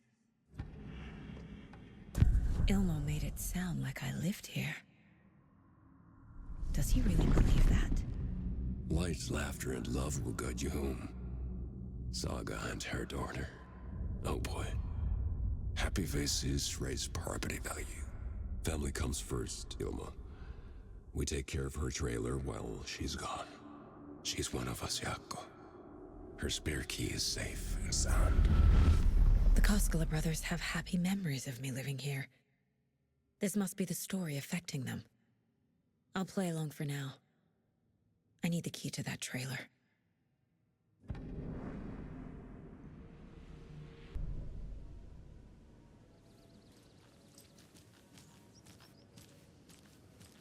[SPEAKER 7] Ilmo made it sound like I lived here. Does he really believe that?
[SPEAKER 24] Light, laughter, and love will guide you home. Saga and her daughter. Oh boy. Happy faces raise property value. Family comes first, Ilma. We take care of her trailer while she's gone. She's one of us, Yako. Her spare key is safe and sound.
[SPEAKER 7] The Koskela brothers have happy memories of me living here. This must be the story affecting them. I'll play along for now. I need the key to that trailer.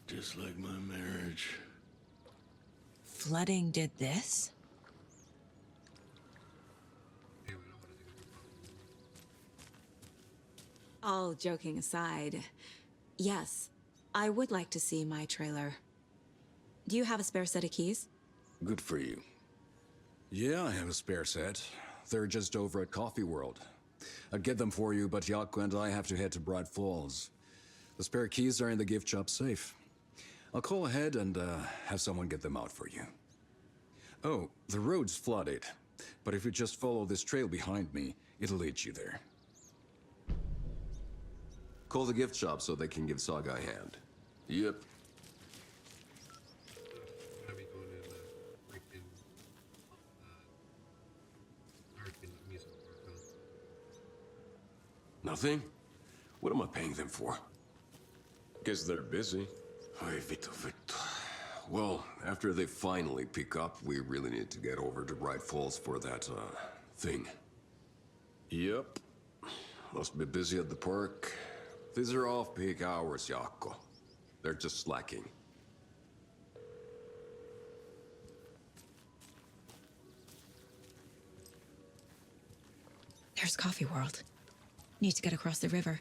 [SPEAKER 18] Just like my marriage.
[SPEAKER 7] Flooding did this? All joking aside, yes, I would like to see my trailer. Do you have a spare set of keys?
[SPEAKER 24] Good for you. Yeah, I have a spare set. They're just over at Coffee World. I'd get them for you, but Yako and I have to head to Bright Falls. The spare keys are in the gift shop safe. I'll call ahead and have someone get them out for you. Oh, the road's flooded, but if you just follow this trail behind me, it'll lead you there. Call the gift shop so they can give Saga a hand. Yep. Nothing? What am I paying them for? Guess they're busy. Ay, Vito. Well, after they finally pick up, we really need to get over to Bright Falls for that, thing. Yep. Must be busy at the park. These are off-peak hours, Yako. They're just slacking.
[SPEAKER 7] There's Coffee World. Need to get across the river.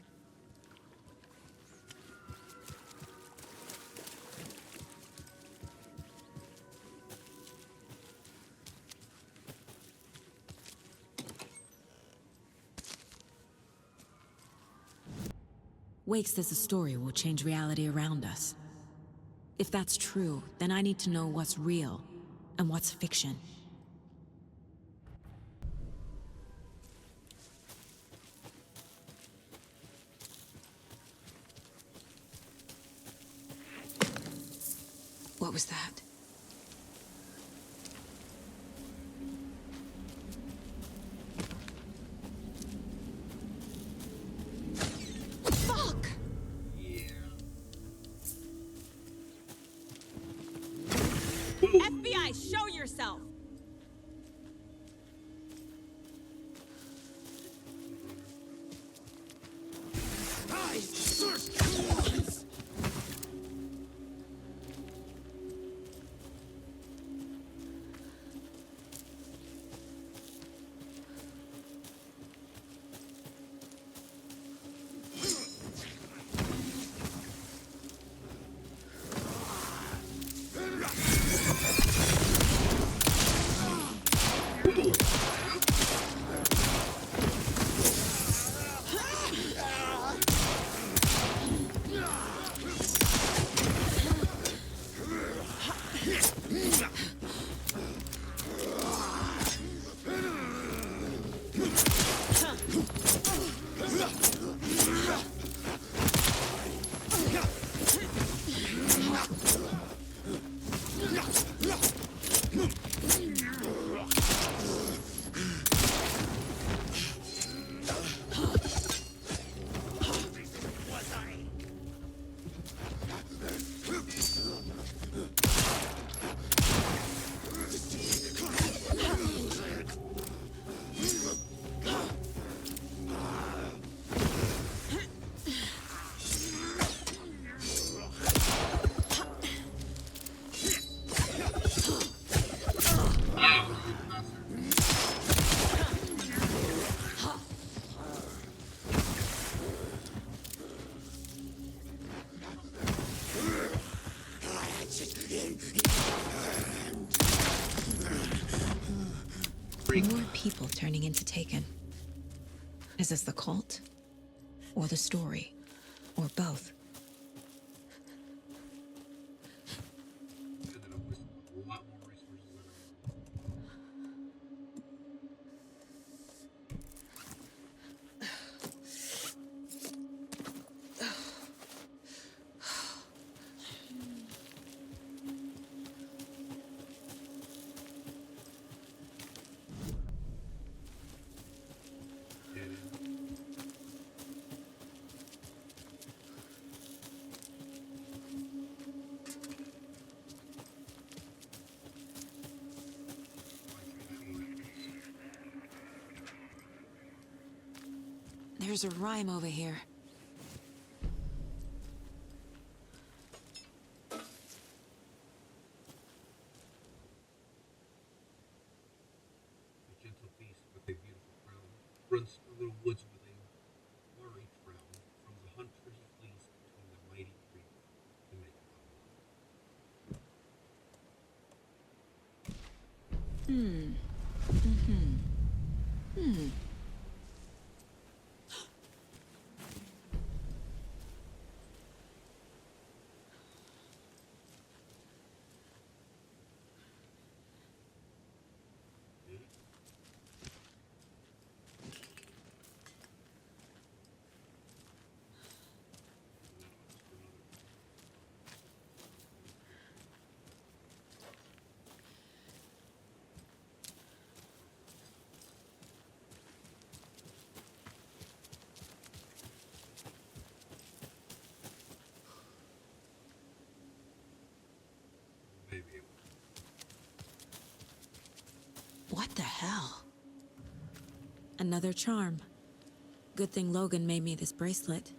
[SPEAKER 7] Wake says the story will change reality around us. If that's true, then I need to know what's real and what's fiction. What was that? Fuck!
[SPEAKER 11] FBI, show yourself!
[SPEAKER 7] More people turning into Taken. Is this the cult? Or the story? Or both? There's a rhyme over here.
[SPEAKER 2] A gentle beast with a beautiful crown runs through the woods with a worried frown. From the hunter he flees between the mighty trees to make love.
[SPEAKER 7] What the hell? Another charm. Good thing Logan made me this bracelet.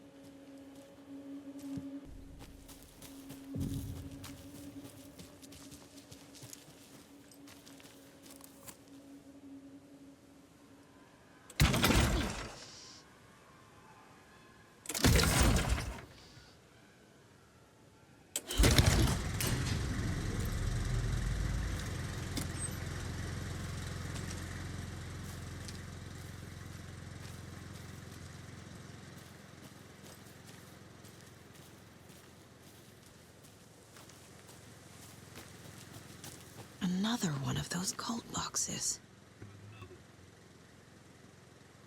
[SPEAKER 7] Another one of those cult boxes.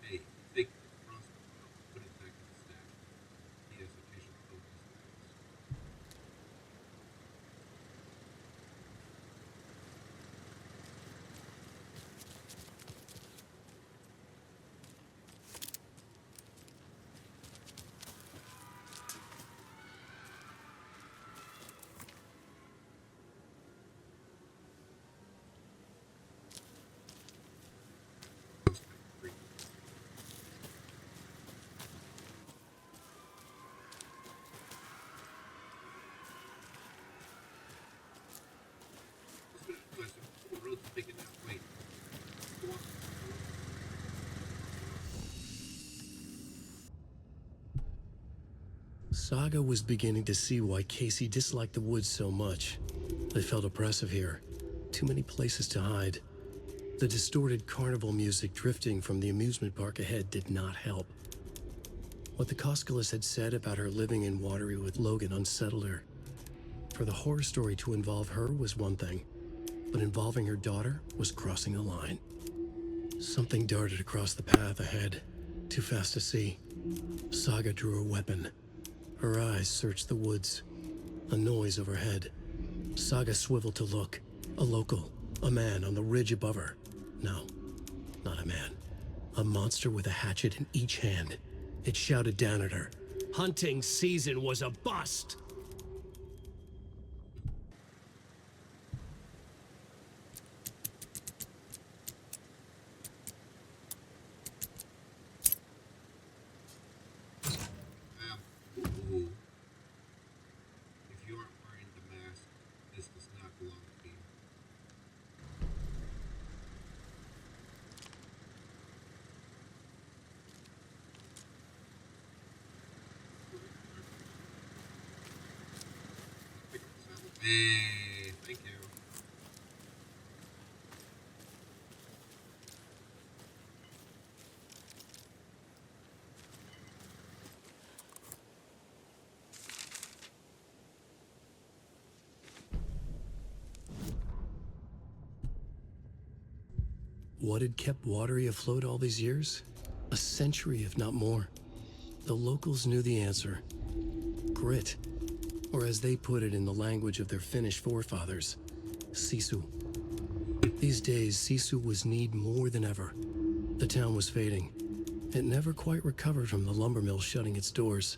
[SPEAKER 2] Hey, take the crossbow out, put it back in the stash. He has official code these guys.
[SPEAKER 1] Saga was beginning to see why Casey disliked the woods so much. They felt oppressive here. Too many places to hide. The distorted carnival music drifting from the amusement park ahead did not help. What the Koskalis had said about her living in Watery with Logan unsettled her. For the horror story to involve her was one thing, but involving her daughter was crossing a line. Something darted across the path ahead, too fast to see. Saga drew her weapon. Her eyes searched the woods. A noise overhead. Saga swiveled to look. A local. A man on the ridge above her. No, not a man. A monster with a hatchet in each hand. It shouted down at her. Hunting season was a bust!
[SPEAKER 2] If you aren't wearing the mask, this does not belong to you. Hey,
[SPEAKER 1] what had kept Watery afloat all these years? A century, if not more. The locals knew the answer. Grit. Or as they put it in the language of their Finnish forefathers, sisu. These days, sisu was needed more than ever. The town was fading. It never quite recovered from the lumber mill shutting its doors.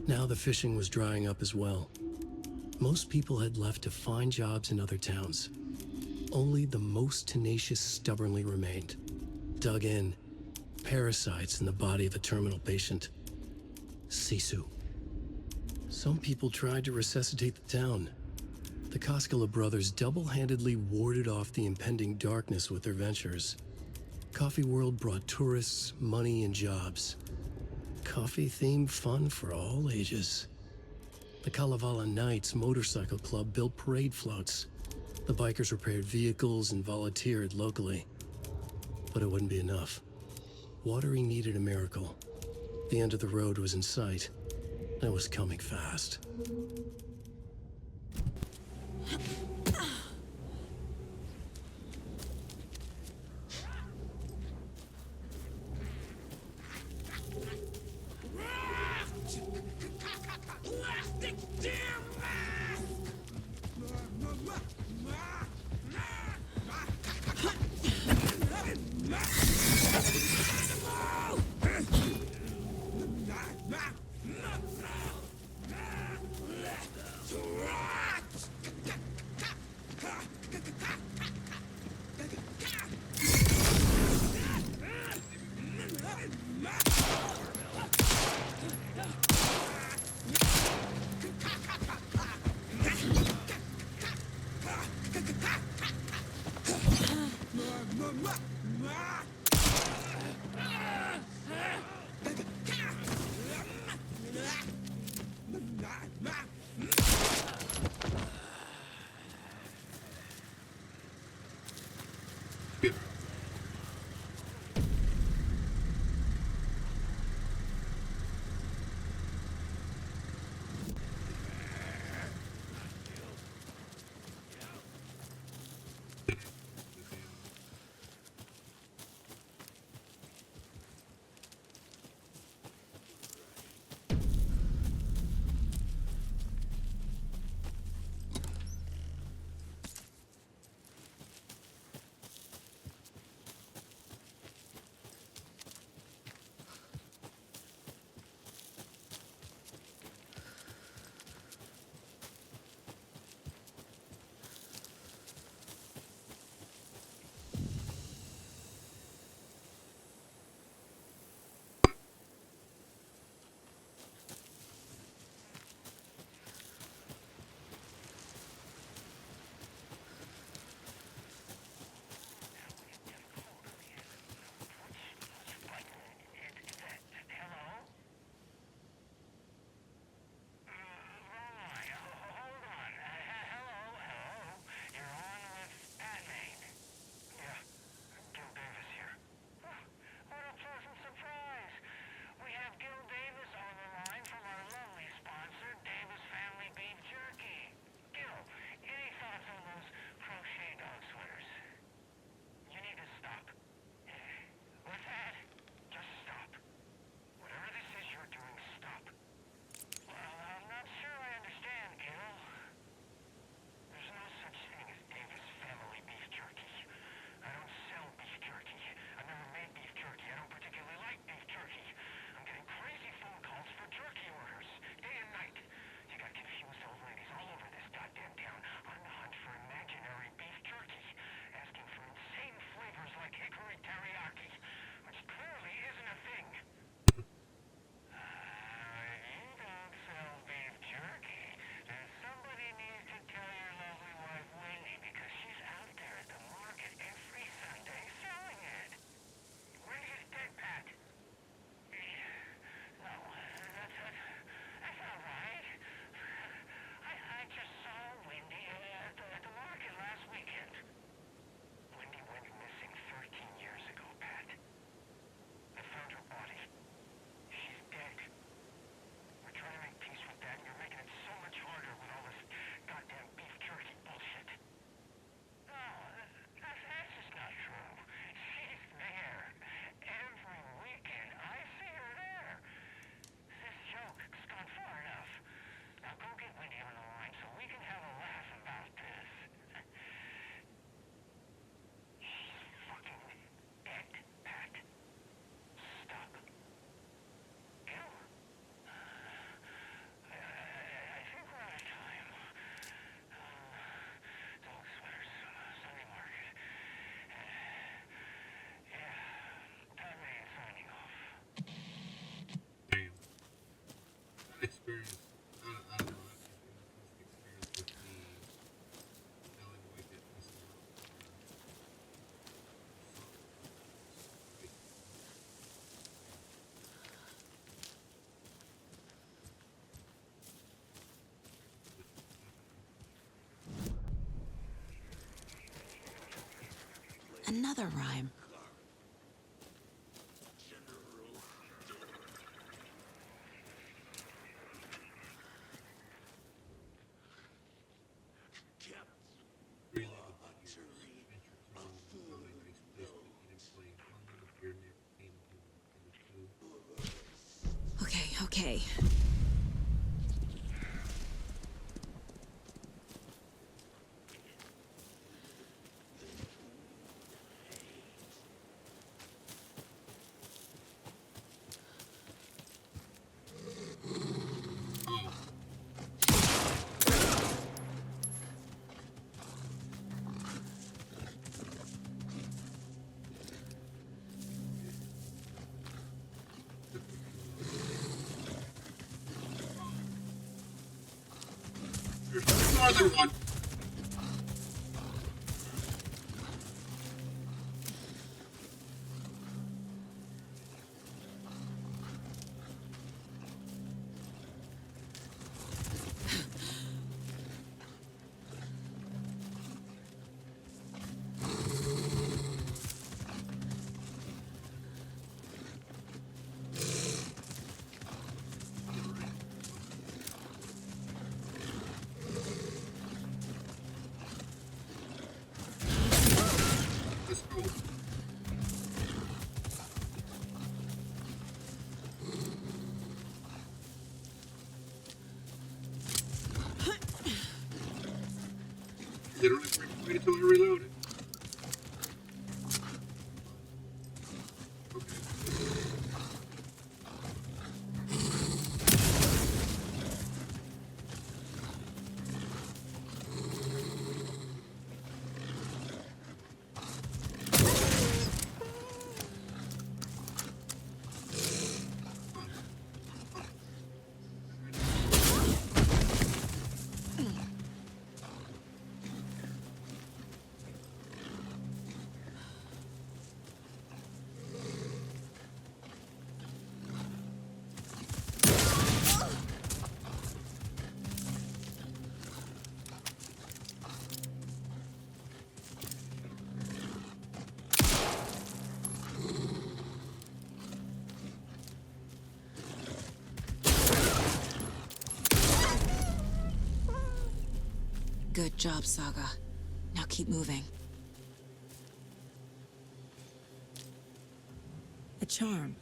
[SPEAKER 1] Now the fishing was drying up as well. Most people had left to find jobs in other towns. Only the most tenacious stubbornly remained. Dug in. Parasites in the body of a terminal patient. Sisu. Some people tried to resuscitate the town. The Koskela brothers double-handedly warded off the impending darkness with their ventures. Coffee World brought tourists, money, and jobs. Coffee-themed fun for all ages. The Kalevala Knights Motorcycle Club built parade floats. The bikers repaired vehicles and volunteered locally. But it wouldn't be enough. Watery needed a miracle. The end of the road was in sight, and it was coming fast.
[SPEAKER 7] Another rhyme. Okay, okay.
[SPEAKER 4] There's more than one. Let's go. Literally wait until I reload it.
[SPEAKER 7] Good job, Saga. Now keep moving. A charm.